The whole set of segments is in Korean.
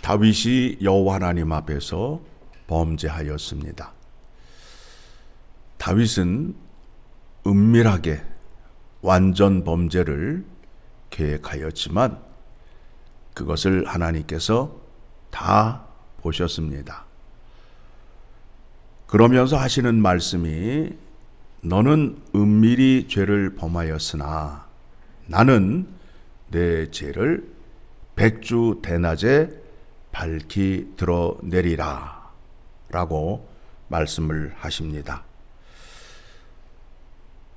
다윗이 여호와 하나님 앞에서 범죄하였습니다. 다윗은 은밀하게 완전 범죄를 계획하였지만 그것을 하나님께서 다 보셨습니다. 그러면서 하시는 말씀이 너는 은밀히 죄를 범하였으나 나는 내 죄를 백주 대낮에 밝히 드러내리라 라고 말씀을 하십니다.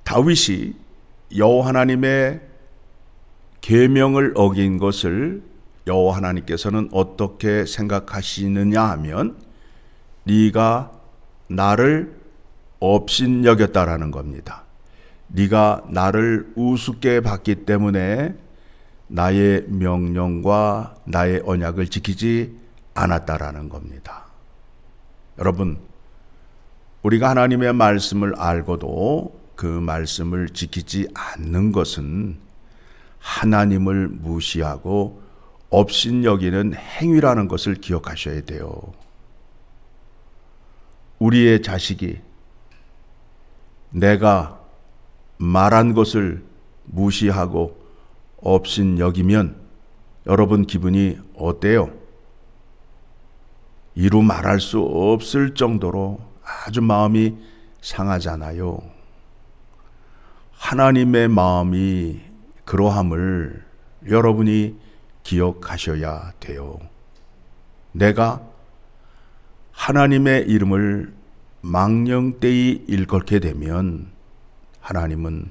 다윗이 여호와 하나님의 계명을 어긴 것을 여호와 하나님께서는 어떻게 생각하시느냐 하면 네가 나를 업신여겼다라는 겁니다. 네가 나를 우습게 봤기 때문에 나의 명령과 나의 언약을 지키지 않았다라는 겁니다. 여러분, 우리가 하나님의 말씀을 알고도 그 말씀을 지키지 않는 것은 하나님을 무시하고 업신여기는 행위라는 것을 기억하셔야 돼요. 우리의 자식이 내가 말한 것을 무시하고 업신여기면 여러분 기분이 어때요? 이루 말할 수 없을 정도로 아주 마음이 상하잖아요. 하나님의 마음이 그러함을 여러분이 기억하셔야 돼요. 내가 하나님의 이름을 망령되이 일컫게 되면 하나님은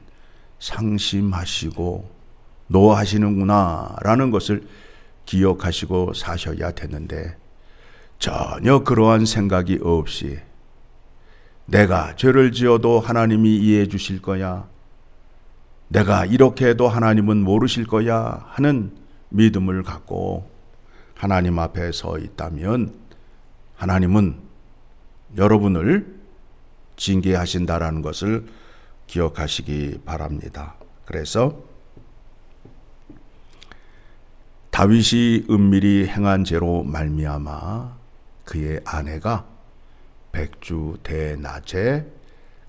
상심하시고 노하시는구나 라는 것을 기억하시고 사셔야 되는데 전혀 그러한 생각이 없이 내가 죄를 지어도 하나님이 이해해 주실 거야, 내가 이렇게 해도 하나님은 모르실 거야 하는 믿음을 갖고 하나님 앞에 서 있다면 하나님은 여러분을 징계하신다라는 것을 기억하시기 바랍니다. 그래서 다윗이 은밀히 행한 죄로 말미암아 그의 아내가 백주 대낮에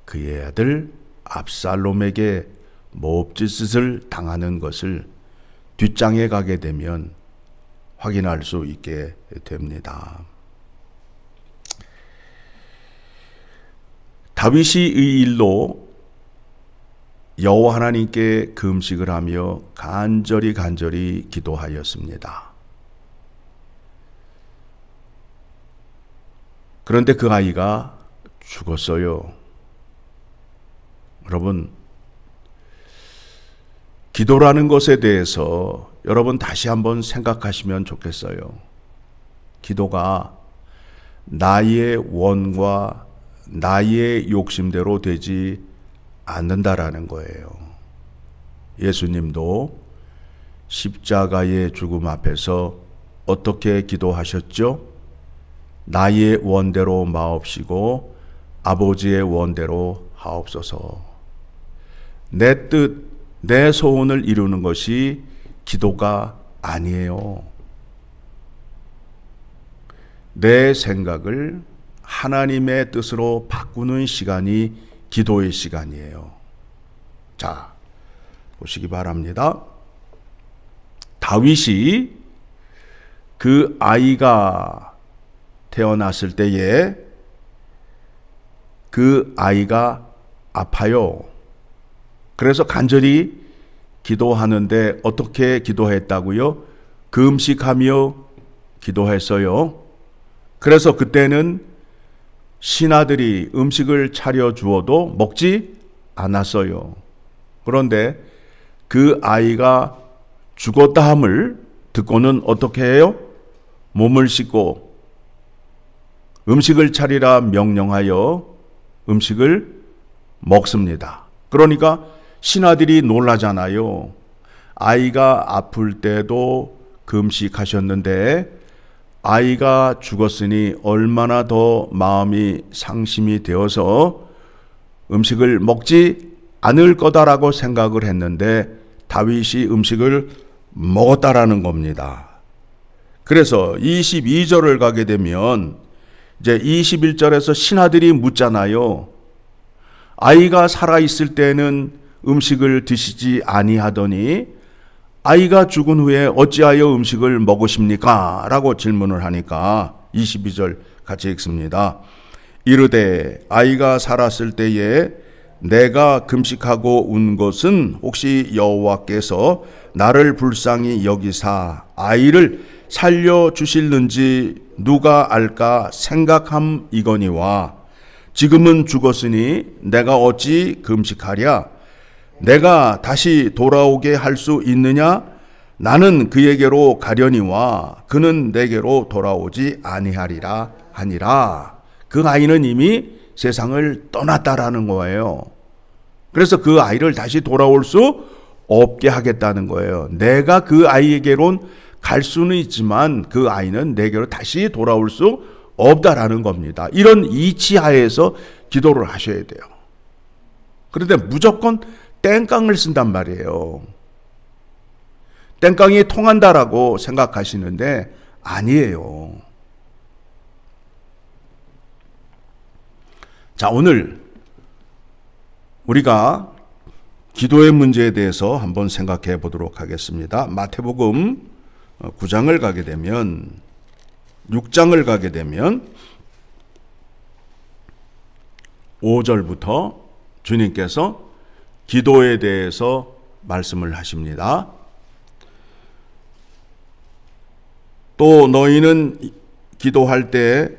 그의 아들 압살롬에게 몹짓을 당하는 것을 뒷장에 가게 되면 확인할 수 있게 됩니다. 다윗이 이 일로 여호와 하나님께 금식을 하며 간절히 기도하였습니다. 그런데 그 아이가 죽었어요. 여러분, 기도라는 것에 대해서 여러분 다시 한번 생각하시면 좋겠어요. 기도가 나의 원과 나의 욕심대로 되지 않는다라는 거예요. 예수님도 십자가의 죽음 앞에서 어떻게 기도하셨죠? 나의 원대로 마옵시고 아버지의 원대로 하옵소서. 내 뜻, 내 소원을 이루는 것이 기도가 아니에요. 내 생각을 하나님의 뜻으로 바꾸는 시간이 기도의 시간이에요. 자, 보시기 바랍니다. 다윗이 그 아이가 태어났을 때에 그 아이가 아파요. 그래서 간절히 기도하는데 어떻게 기도했다고요? 금식하며 기도했어요. 그래서 그때는 신하들이 음식을 차려주어도 먹지 않았어요. 그런데 그 아이가 죽었다 함을 듣고는 어떻게 해요? 몸을 씻고 음식을 차리라 명령하여 음식을 먹습니다. 그러니까 신하들이 놀라잖아요. 아이가 아플 때도 금식하셨는데 아이가 죽었으니 얼마나 더 마음이 상심이 되어서 음식을 먹지 않을 거다라고 생각을 했는데 다윗이 음식을 먹었다라는 겁니다. 그래서 22절을 가게 되면 이제 21절에서 신하들이 묻잖아요. 아이가 살아있을 때는 음식을 드시지 아니하더니 아이가 죽은 후에 어찌하여 음식을 먹으십니까? 라고 질문을 하니까 22절 같이 읽습니다. 이르되 아이가 살았을 때에 내가 금식하고 운 것은 혹시 여호와께서 나를 불쌍히 여기사 아이를 살려주실는지 누가 알까 생각함이거니와 지금은 죽었으니 내가 어찌 금식하랴? 내가 다시 돌아오게 할 수 있느냐? 나는 그에게로 가려니와 그는 내게로 돌아오지 아니하리라 하니라. 그 아이는 이미 세상을 떠났다라는 거예요. 그래서 그 아이를 다시 돌아올 수 없게 하겠다는 거예요. 내가 그 아이에게론 갈 수는 있지만 그 아이는 내게로 다시 돌아올 수 없다라는 겁니다. 이런 이치하에서 기도를 하셔야 돼요. 그런데 무조건 땡깡을 쓴단 말이에요. 땡깡이 통한다라고 생각하시는데 아니에요. 자, 오늘 우리가 기도의 문제에 대해서 한번 생각해 보도록 하겠습니다. 마태복음 9장을 가게 되면 6장을 가게 되면 5절부터 주님께서 기도에 대해서 말씀을 하십니다. 또 너희는 기도할 때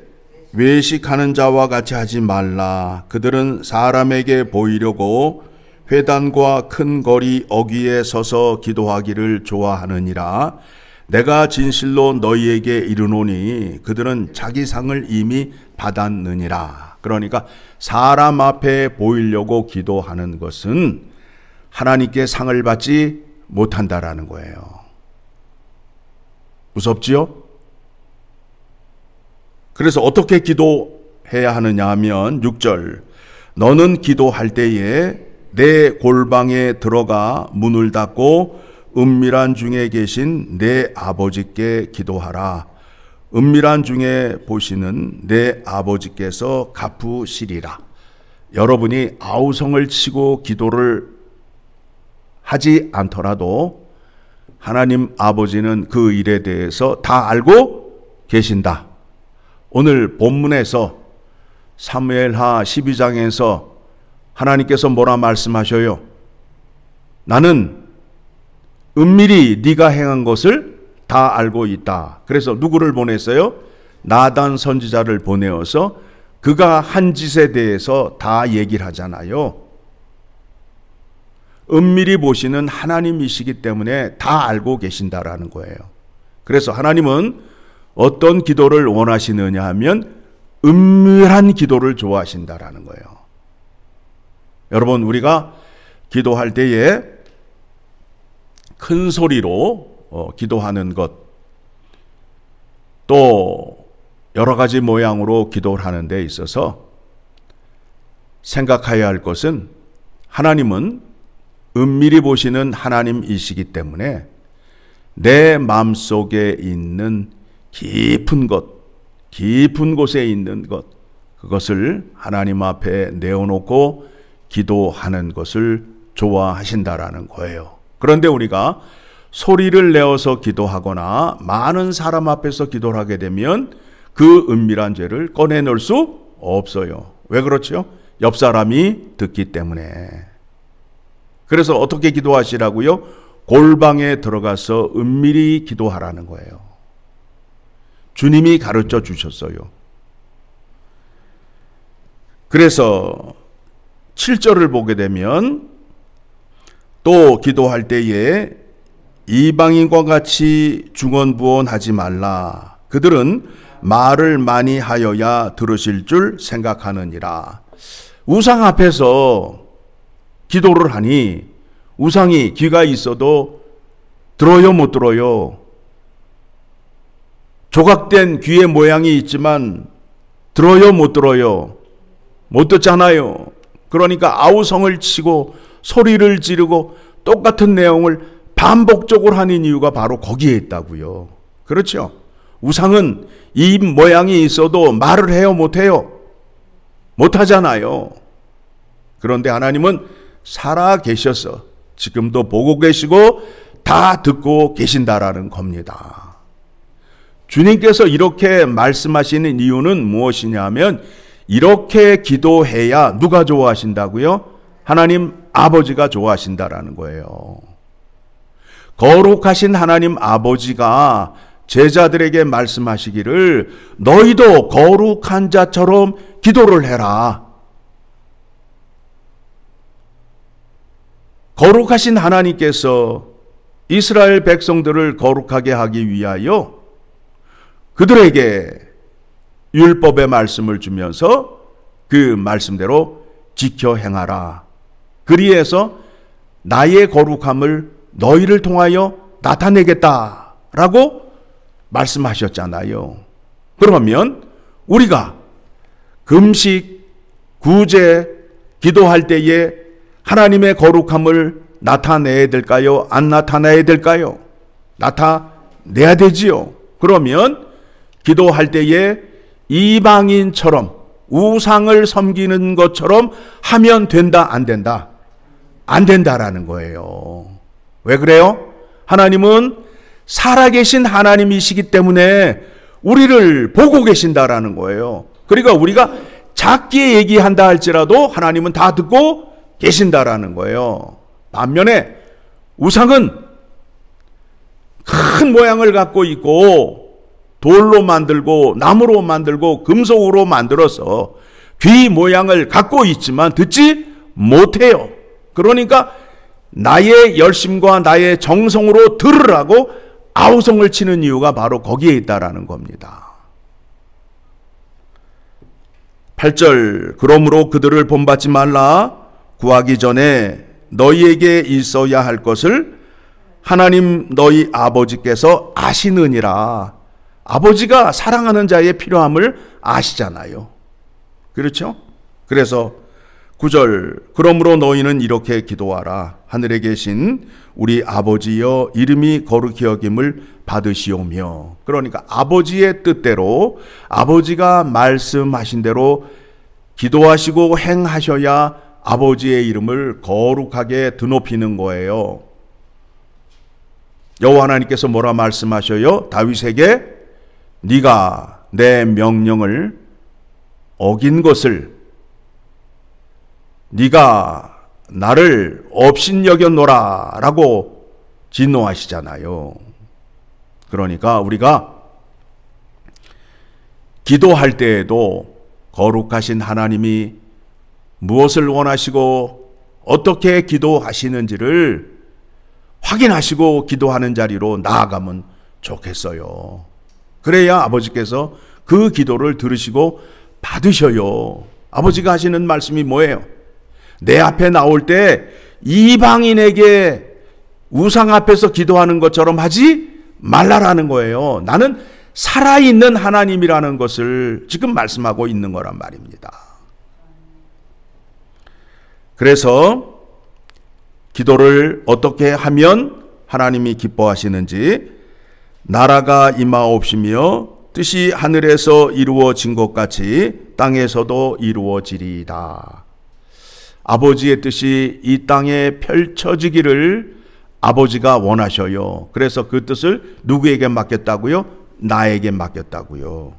외식하는 자와 같이 하지 말라. 그들은 사람에게 보이려고 회당과 큰 거리 어귀에 서서 기도하기를 좋아하느니라. 내가 진실로 너희에게 이르노니 그들은 자기 상을 이미 받았느니라. 그러니까 사람 앞에 보이려고 기도하는 것은 하나님께 상을 받지 못한다라는 거예요. 무섭지요? 그래서 어떻게 기도해야 하느냐 하면 6절 너는 기도할 때에 내 골방에 들어가 문을 닫고 은밀한 중에 계신 내 아버지께 기도하라. 은밀한 중에 보시는 내 아버지께서 갚으시리라. 여러분이 아우성을 치고 기도를 하지 않더라도 하나님 아버지는 그 일에 대해서 다 알고 계신다. 오늘 본문에서 사무엘하 12장에서 하나님께서 뭐라 말씀하셔요? 나는 은밀히 네가 행한 것을 다 알고 있다. 그래서 누구를 보냈어요? 나단 선지자를 보내어서 그가 한 짓에 대해서 다 얘기를 하잖아요. 은밀히 보시는 하나님이시기 때문에 다 알고 계신다라는 거예요. 그래서 하나님은 어떤 기도를 원하시느냐 하면 은밀한 기도를 좋아하신다라는 거예요. 여러분, 우리가 기도할 때에 큰 소리로 기도하는 것, 또 여러 가지 모양으로 기도를 하는 데 있어서 생각해야 할 것은 하나님은 은밀히 보시는 하나님이시기 때문에 내 마음속에 있는 깊은 것, 깊은 곳에 있는 것, 그것을 하나님 앞에 내어놓고 기도하는 것을 좋아하신다라는 거예요. 그런데 우리가 소리를 내어서 기도하거나 많은 사람 앞에서 기도를 하게 되면 그 은밀한 죄를 꺼내놓을 수 없어요. 왜 그렇죠? 옆 사람이 듣기 때문에. 그래서 어떻게 기도하시라고요? 골방에 들어가서 은밀히 기도하라는 거예요. 주님이 가르쳐 주셨어요. 그래서 7절을 보게 되면 또 기도할 때에 이방인과 같이 중언부언하지 말라. 그들은 말을 많이 하여야 들으실 줄 생각하느니라. 우상 앞에서 기도를 하니 우상이 귀가 있어도 들어요, 못 들어요? 조각된 귀의 모양이 있지만 들어요, 못 들어요? 못 듣잖아요. 그러니까 아우성을 치고 소리를 지르고 똑같은 내용을 반복적으로 하는 이유가 바로 거기에 있다고요. 그렇죠? 우상은 입 모양이 있어도 말을 해요, 못해요? 못하잖아요. 그런데 하나님은 살아 계셔서 지금도 보고 계시고 다 듣고 계신다라는 겁니다. 주님께서 이렇게 말씀하시는 이유는 무엇이냐면 이렇게 기도해야 누가 좋아하신다고요? 하나님 아버지가 좋아하신다라는 거예요. 거룩하신 하나님 아버지가 제자들에게 말씀하시기를 너희도 거룩한 자처럼 기도를 해라. 거룩하신 하나님께서 이스라엘 백성들을 거룩하게 하기 위하여 그들에게 율법의 말씀을 주면서 그 말씀대로 지켜 행하라. 그리해서 나의 거룩함을 너희를 통하여 나타내겠다라고 말씀하셨잖아요. 그러면 우리가 금식, 구제, 기도할 때에 하나님의 거룩함을 나타내야 될까요? 안 나타내야 될까요? 나타내야 되지요. 그러면 기도할 때에 이방인처럼 우상을 섬기는 것처럼 하면 된다, 안 된다? 안 된다라는 거예요. 왜 그래요? 하나님은 살아계신 하나님이시기 때문에 우리를 보고 계신다라는 거예요. 그러니까 우리가 작게 얘기한다 할지라도 하나님은 다 듣고 계신다라는 거예요. 반면에 우상은 큰 모양을 갖고 있고 돌로 만들고 나무로 만들고 금속으로 만들어서 귀 모양을 갖고 있지만 듣지 못해요. 그러니까 나의 열심과 나의 정성으로 들으라고 아우성을 치는 이유가 바로 거기에 있다라는 겁니다. 8절 그러므로 그들을 본받지 말라. 구하기 전에 너희에게 있어야 할 것을 하나님 너희 아버지께서 아시느니라. 아버지가 사랑하는 자의 필요함을 아시잖아요. 그렇죠? 그래서 9절 그러므로 너희는 이렇게 기도하라. 하늘에 계신 우리 아버지여 이름이 거룩히 여김을 받으시오며. 그러니까 아버지의 뜻대로 아버지가 말씀하신 대로 기도하시고 행하셔야 아버지의 이름을 거룩하게 드높이는 거예요. 여호와 하나님께서 뭐라 말씀하셔요? 다윗에게 네가 내 명령을 어긴 것을 네가 나를 업신여겼노라 라고 진노하시잖아요. 그러니까 우리가 기도할 때에도 거룩하신 하나님이 무엇을 원하시고 어떻게 기도하시는지를 확인하시고 기도하는 자리로 나아가면 좋겠어요. 그래야 아버지께서 그 기도를 들으시고 받으셔요. 아버지가 하시는 말씀이 뭐예요? 내 앞에 나올 때 이방인에게 우상 앞에서 기도하는 것처럼 하지 말라라는 거예요. 나는 살아있는 하나님이라는 것을 지금 말씀하고 있는 거란 말입니다. 그래서 기도를 어떻게 하면 하나님이 기뻐하시는지 나라가 임하옵시며 뜻이 하늘에서 이루어진 것 같이 땅에서도 이루어지리이다. 아버지의 뜻이 이 땅에 펼쳐지기를 아버지가 원하셔요. 그래서 그 뜻을 누구에게 맡겼다고요? 나에게 맡겼다고요.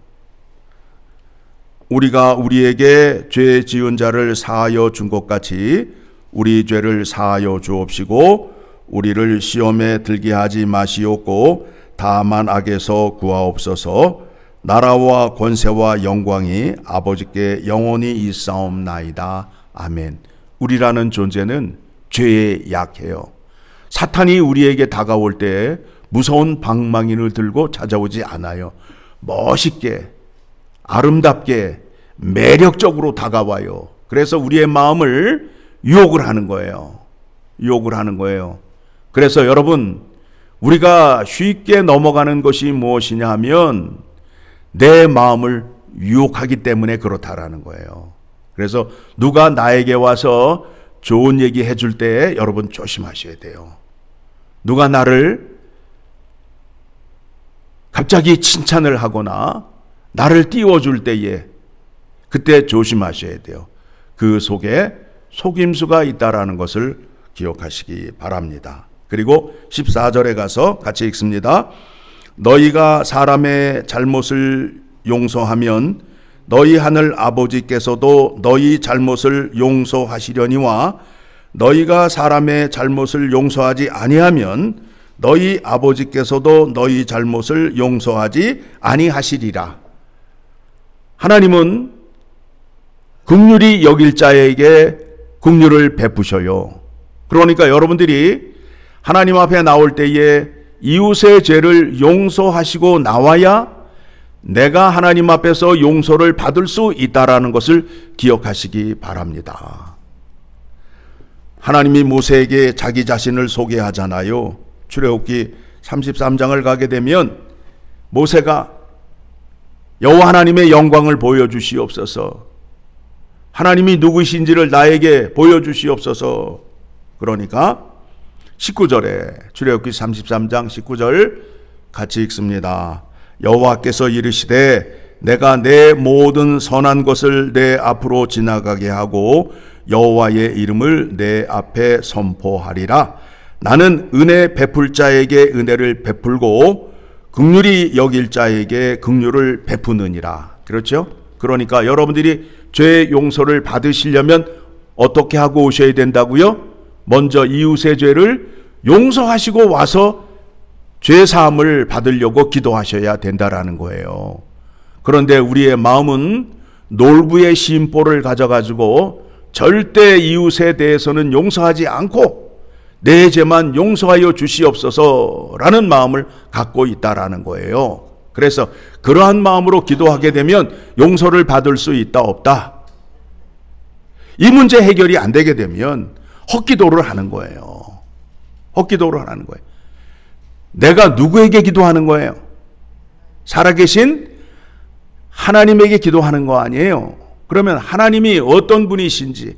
우리가 우리에게 죄 지은 자를 사하여 준 것 같이 우리 죄를 사하여 주옵시고 우리를 시험에 들게 하지 마시옵고 다만 악에서 구하옵소서. 나라와 권세와 영광이 아버지께 영원히 있사옵나이다. 아멘. 우리라는 존재는 죄에 약해요. 사탄이 우리에게 다가올 때 무서운 방망이를 들고 찾아오지 않아요. 멋있게, 아름답게, 매력적으로 다가와요. 그래서 우리의 마음을 유혹을 하는 거예요. 유혹을 하는 거예요. 그래서 여러분, 우리가 쉽게 넘어가는 것이 무엇이냐 하면 내 마음을 유혹하기 때문에 그렇다라는 거예요. 그래서 누가 나에게 와서 좋은 얘기 해줄 때 여러분 조심하셔야 돼요. 누가 나를 갑자기 칭찬을 하거나 나를 띄워줄 때에 그때 조심하셔야 돼요. 그 속에 속임수가 있다라는 것을 기억하시기 바랍니다. 그리고 14절에 가서 같이 읽습니다. 너희가 사람의 잘못을 용서하면 너희 하늘 아버지께서도 너희 잘못을 용서하시려니와 너희가 사람의 잘못을 용서하지 아니하면 너희 아버지께서도 너희 잘못을 용서하지 아니하시리라. 하나님은 긍휼히 여길 자에게 긍휼을 베푸셔요. 그러니까 여러분들이 하나님 앞에 나올 때에 이웃의 죄를 용서하시고 나와야 내가 하나님 앞에서 용서를 받을 수 있다라는 것을 기억하시기 바랍니다. 하나님이 모세에게 자기 자신을 소개하잖아요. 출애굽기 33장을 가게 되면 모세가 여호와 하나님의 영광을 보여주시옵소서, 하나님이 누구신지를 나에게 보여주시옵소서. 그러니까 19절에 출애굽기 33장 19절 같이 읽습니다. 여호와께서 이르시되 내가 내 모든 선한 것을 내 앞으로 지나가게 하고 여호와의 이름을 내 앞에 선포하리라. 나는 은혜 베풀 자에게 은혜를 베풀고 긍휼히 여길 자에게 긍휼을 베푸느니라. 그렇죠? 그러니까 여러분들이 죄 용서를 받으시려면 어떻게 하고 오셔야 된다고요? 먼저 이웃의 죄를 용서하시고 와서 죄 사함을 받으려고 기도하셔야 된다라는 거예요. 그런데 우리의 마음은 놀부의 심보를 가져가지고 절대 이웃에 대해서는 용서하지 않고 내 죄만 용서하여 주시옵소서라는 마음을 갖고 있다라는 거예요. 그래서 그러한 마음으로 기도하게 되면 용서를 받을 수 있다 없다? 이 문제 해결이 안 되게 되면 헛기도를 하는 거예요. 헛기도를 하는 거예요. 내가 누구에게 기도하는 거예요? 살아계신 하나님에게 기도하는 거 아니에요. 그러면 하나님이 어떤 분이신지,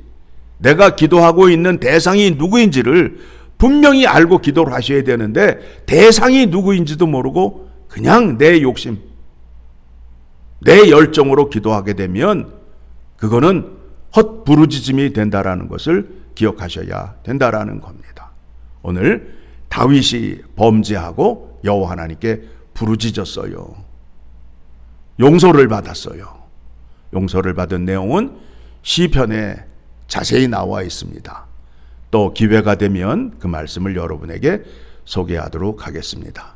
내가 기도하고 있는 대상이 누구인지를 분명히 알고 기도를 하셔야 되는데 대상이 누구인지도 모르고 그냥 내 욕심, 내 열정으로 기도하게 되면 그거는 헛부르짖음이 된다라는 것을 기억하셔야 된다라는 겁니다. 오늘 다윗이 범죄하고 여호와 하나님께 부르짖었어요. 용서를 받았어요. 용서를 받은 내용은 시편에 자세히 나와 있습니다. 또 기회가 되면 그 말씀을 여러분에게 소개하도록 하겠습니다.